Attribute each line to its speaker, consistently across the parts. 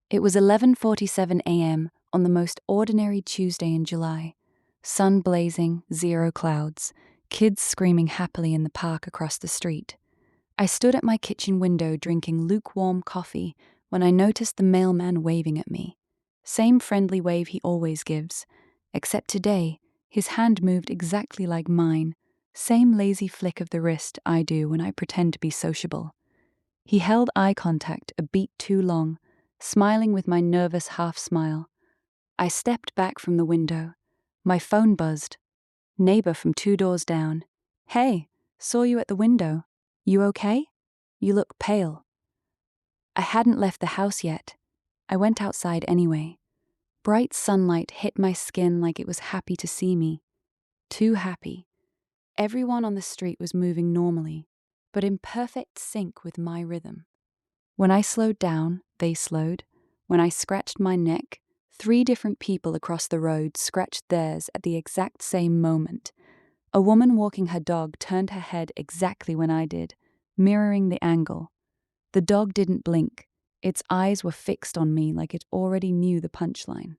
Speaker 1: It was 11:47 a.m. on the most ordinary Tuesday in July. Sun blazing, zero clouds, kids screaming happily in the park across the street. I stood at my kitchen window drinking lukewarm coffee when I noticed the mailman waving at me. Same friendly wave he always gives, except today his hand moved exactly like mine, same lazy flick of the wrist I do when I pretend to be sociable. He held eye contact a beat too long, smiling with my nervous half-smile. I stepped back from the window. My phone buzzed. Neighbor from 2 doors down. "Hey, saw you at the window. You okay? You look pale." I hadn't left the house yet. I went outside anyway. Bright sunlight hit my skin like it was happy to see me. Too happy. Everyone on the street was moving normally, but in perfect sync with my rhythm. When I slowed down, they slowed. When I scratched my neck, 3 different people across the road scratched theirs at the exact same moment. A woman walking her dog turned her head exactly when I did, mirroring the angle. The dog didn't blink. Its eyes were fixed on me like it already knew the punchline.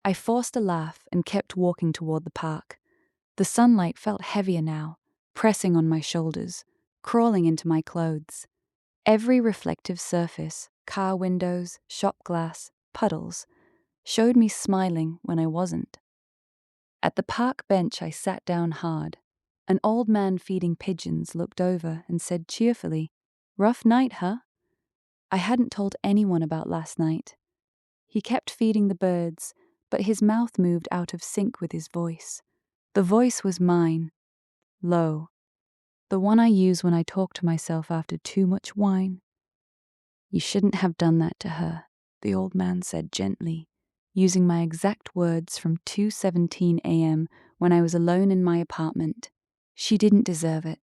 Speaker 1: I forced a laugh and kept walking toward the park. The sunlight felt heavier now, pressing on my shoulders, crawling into my clothes. Every reflective surface, car windows, shop glass, puddles, showed me smiling when I wasn't. At the park bench I sat down hard. An old man feeding pigeons looked over and said cheerfully, "Rough night, huh?" I hadn't told anyone about last night. He kept feeding the birds, but his mouth moved out of sync with his voice. The voice was mine, low, the one I use when I talk to myself after too much wine. "You shouldn't have done that to her," the old man said gently, using my exact words from 2:17 a.m. when I was alone in my apartment. She didn't deserve it.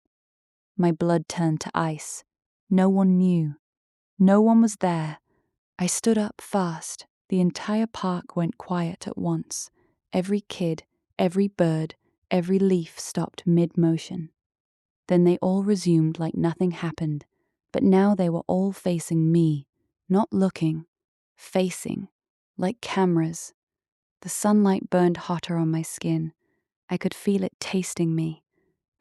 Speaker 1: My blood turned to ice. No one knew. No one was there. I stood up fast. The entire park went quiet at once. Every kid, every bird, every leaf stopped mid-motion. Then they all resumed like nothing happened, but now they were all facing me, not looking, facing, like cameras. The sunlight burned hotter on my skin. I could feel it tasting me.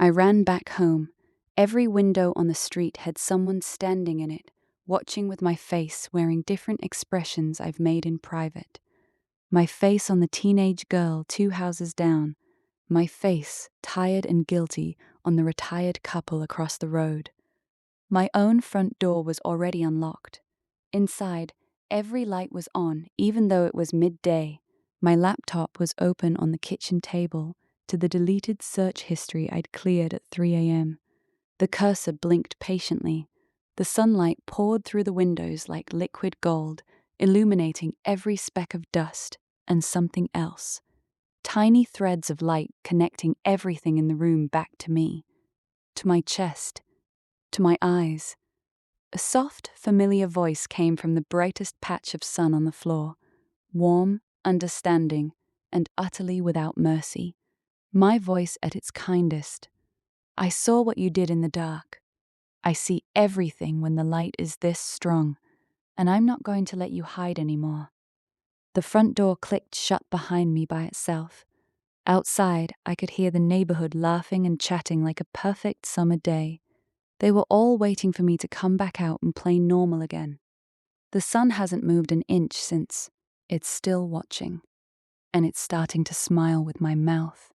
Speaker 1: I ran back home. Every window on the street had someone standing in it, watching with my face wearing different expressions I've made in private. My face on the teenage girl 2 houses down. My face, tired and guilty, on the retired couple across the road. My own front door was already unlocked. Inside, every light was on, even though it was midday. My laptop was open on the kitchen table to the deleted search history I'd cleared at 3 a.m. The cursor blinked patiently. The sunlight poured through the windows like liquid gold, illuminating every speck of dust and something else. Tiny threads of light connecting everything in the room back to me, to my chest, to my eyes. A soft, familiar voice came from the brightest patch of sun on the floor, warm, understanding, and utterly without mercy. My voice at its kindest. "I saw what you did in the dark. I see everything when the light is this strong, and I'm not going to let you hide anymore." The front door clicked shut behind me by itself. Outside, I could hear the neighborhood laughing and chatting like a perfect summer day. They were all waiting for me to come back out and play normal again. The sun hasn't moved an inch since. It's still watching, and it's starting to smile with my mouth.